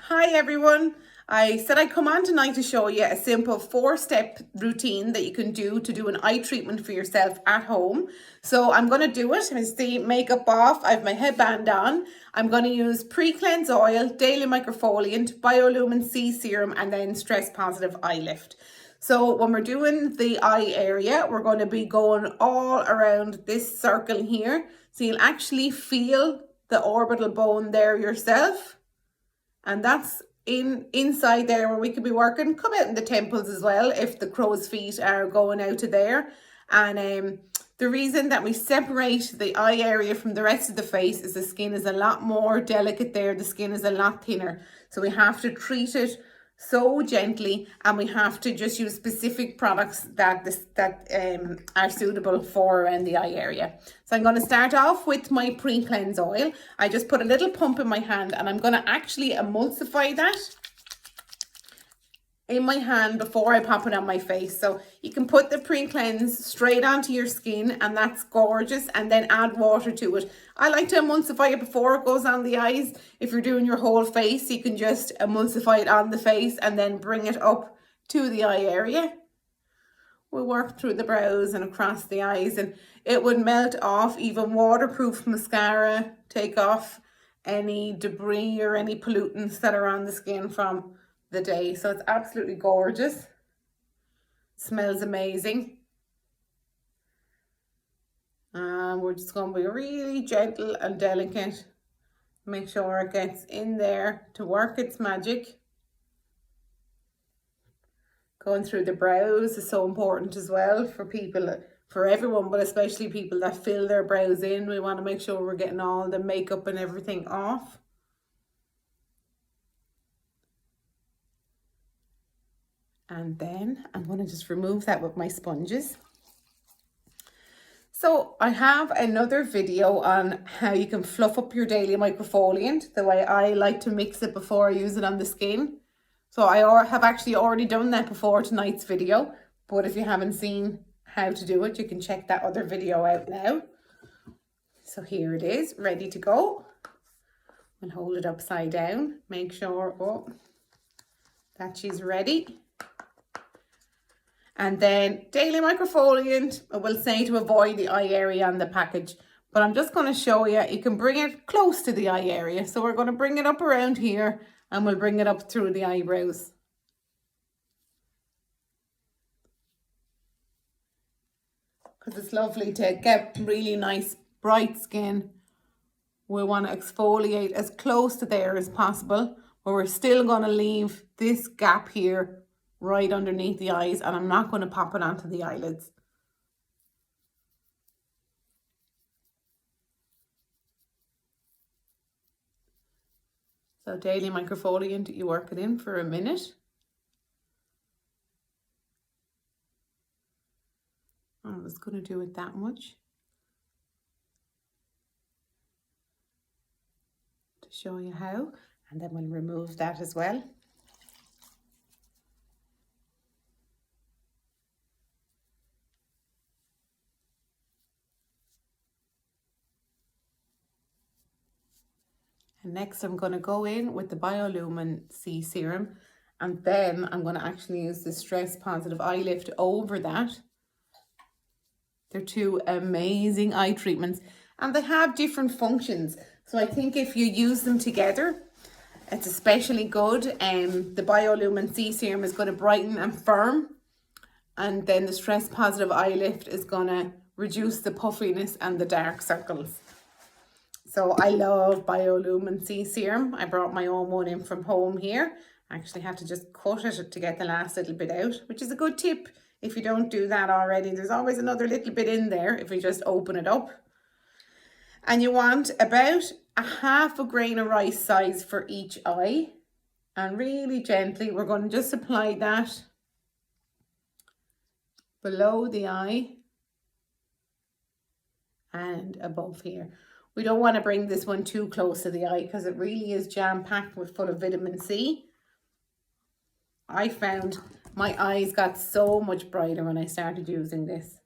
Hi everyone. I said I'd come on tonight to show you a simple 4-step routine that you can do to do an eye treatment for yourself at home. So I'm going to do it. It's the makeup off. I have my headband on. I'm going to use Precleanse oil, daily microfoliant, Biolumin-c serum, and then stress positive eye lift. So when we're doing the eye area, we're going to be going all around this circle here. So you'll actually feel the orbital bone there yourself. And that's inside there where we could be working. Come out in the temples as well if the crow's feet are going out to there. And the reason that we separate the eye area from the rest of the face is the skin is a lot more delicate there. The skin is a lot thinner. So we have to treat it so gently, and we have to just use specific products that are suitable for around the eye area. So I'm going to start off with my pre-cleanse oil. I just put a little pump in my hand, and I'm going to actually emulsify that in my hand before I pop it on my face. So you can put the pre-cleanse straight onto your skin, and that's gorgeous, and then add water to it. I like to emulsify it before it goes on the eyes. If you're doing your whole face, you can just emulsify it on the face and then bring it up to the eye area. We'll work through the brows and across the eyes, and it would melt off even waterproof mascara, take off any debris or any pollutants that are on the skin from the day. So it's absolutely gorgeous. Smells amazing. And we're just going to be really gentle and delicate. Make sure it gets in there to work its magic. Going through the brows is so important as well for people, for everyone, but especially people that fill their brows in. We want to make sure we're getting all the makeup and everything off. And then I'm going to just remove that with my sponges. So I have another video on how you can fluff up your daily microfoliant, the way I like to mix it before I use it on the skin. So I have actually already done that before tonight's video, but if you haven't seen how to do it, you can check that other video out now. So here it is, ready to go. And hold it upside down. Make sure that she's ready. And then daily microfoliant, I will say to avoid the eye area on the package. But I'm just going to show you, you can bring it close to the eye area. So we're going to bring it up around here, and we'll bring it up through the eyebrows. Because it's lovely to get really nice bright skin. We want to exfoliate as close to there as possible, but we're still going to leave this gap here right underneath the eyes, and I'm not going to pop it onto the eyelids. So daily microfoliant, you work it in for a minute. I'm just going to do it that much to show you how, and then we'll remove that as well. And next I'm going to go in with the Biolumin-c serum, and then I'm going to actually use the stress positive eye lift over that. They're two amazing eye treatments, and they have different functions. So I think if you use them together, it's especially good. The Biolumin-c serum is going to brighten and firm, and then the stress positive eye lift is going to reduce the puffiness and the dark circles. So I love Biolumin-c serum. I brought my own one in from home here. I actually had to just cut it to get the last little bit out, which is a good tip if you don't do that already. There's always another little bit in there if you just open it up. And you want about a half a grain of rice size for each eye. And really gently, we're going to just apply that below the eye and above here. We don't want to bring this one too close to the eye because it really is jam-packed with full of vitamin C. I found my eyes got so much brighter when I started using this.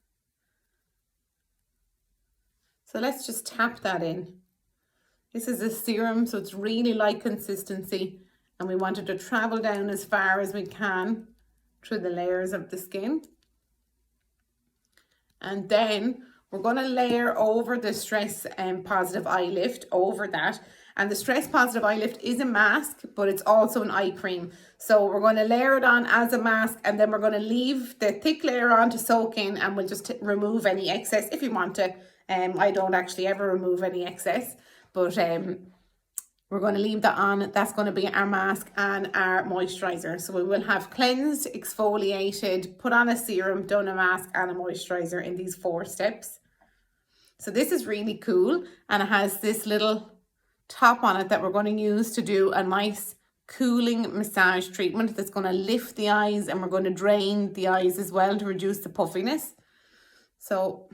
So let's just tap that in. This is a serum, so it's really light consistency, and we want it to travel down as far as we can through the layers of the skin. And then we're going to layer over the Stress Positive Eye Lift over that. And the Stress Positive Eye Lift is a mask, but it's also an eye cream. So we're going to layer it on as a mask, and then we're going to leave the thick layer on to soak in, and we'll just remove any excess if you want to. I don't actually ever remove any excess, but we're going to leave that on. That's going to be our mask and our moisturizer. So we will have cleansed, exfoliated, put on a serum, done a mask and a moisturizer in these 4 steps. So this is really cool, and it has this little top on it that we're going to use to do a nice cooling massage treatment that's going to lift the eyes, and we're going to drain the eyes as well to reduce the puffiness. So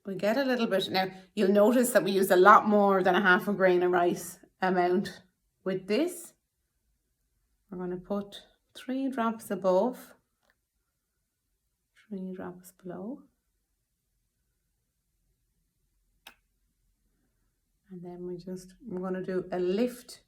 we get a little bit. Now you'll notice that we use a lot more than a half a grain of rice amount with this. We're going to put 3 drops above, 3 drops below, and then we're going to do a lift.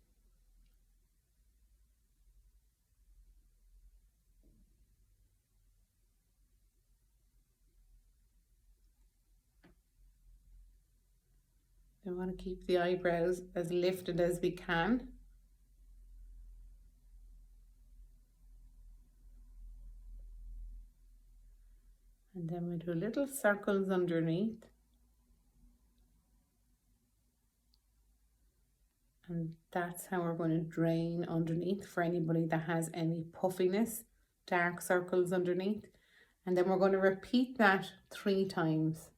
We want to keep the eyebrows as lifted as we can. And then we do little circles underneath. And that's how we're going to drain underneath for anybody that has any puffiness, dark circles underneath. And then we're going to repeat that 3 times.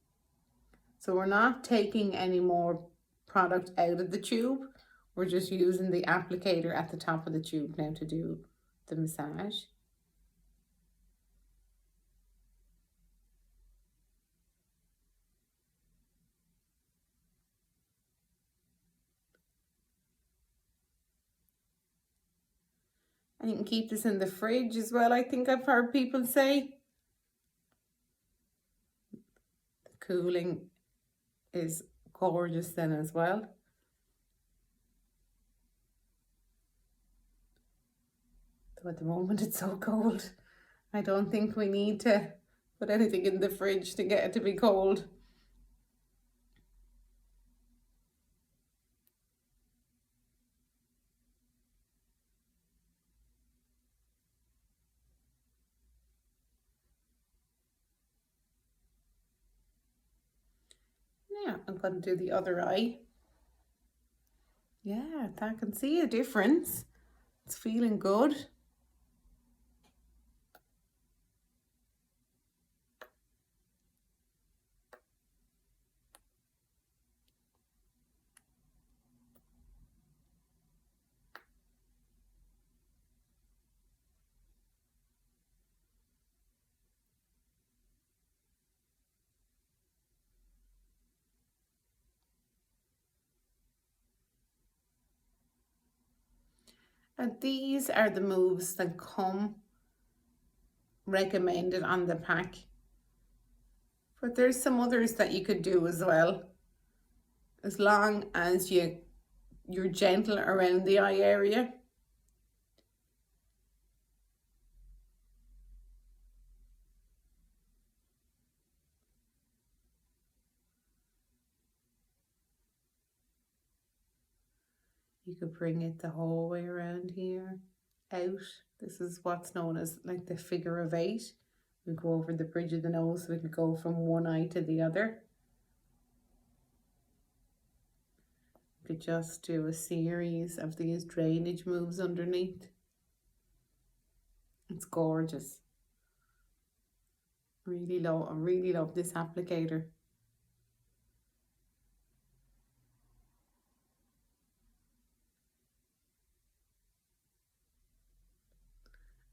So we're not taking any more product out of the tube. We're just using the applicator at the top of the tube now to do the massage. And you can keep this in the fridge as well, I think I've heard people say. The cooling is gorgeous then as well. So at the moment it's so cold. I don't think we need to put anything in the fridge to get it to be cold. Now I'm going to do the other eye. Yeah, I can see a difference. It's feeling good. And these are the moves that come recommended on the pack. But there's some others that you could do as well, as long as you're gentle around the eye area. You could bring it the whole way around here, out. This is what's known as like the figure of 8. We go over the bridge of the nose, so we could go from one eye to the other. You could just do a series of these drainage moves underneath. It's gorgeous. I really love this applicator.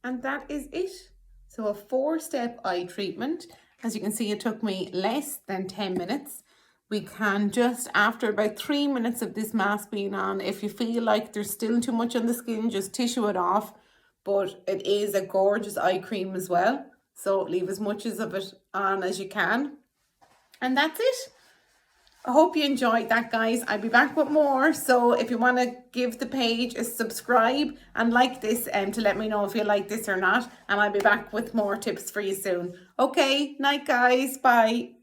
And that is it. So a 4-step eye treatment. As you can see, it took me less than 10 minutes. We can just, after about 3 minutes of this mask being on, if you feel like there's still too much on the skin, just tissue it off. But it is a gorgeous eye cream as well. So leave as much of it on as you can. And that's it. I hope you enjoyed that, guys. I'll be back with more. So if you want to give the page a subscribe and like this to let me know if you like this or not. And I'll be back with more tips for you soon. Okay, night, guys. Bye.